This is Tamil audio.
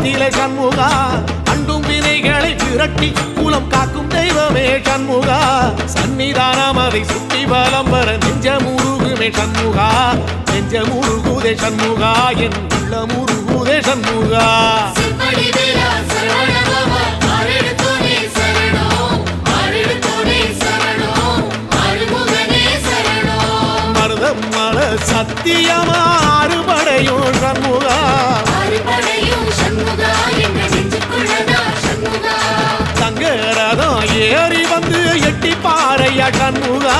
நிலை சண்முகா அண்டும் வினைகளை விரட்டி குலம் காக்கும் தெய்வமே சண்முகா சன்னிதானம் அதை சுற்றி பலம் வர நெஞ்சமுருகுமே சண்முகா நெஞ்சமுருகுதே சண்முகா என் உள்ளமுருகுதே சண்முகா மருதமல சத்தியமா அறுபடையும் சண்முகா தங்கரதம் ஏறி வந்து எட்டி பாறையா சண்முகா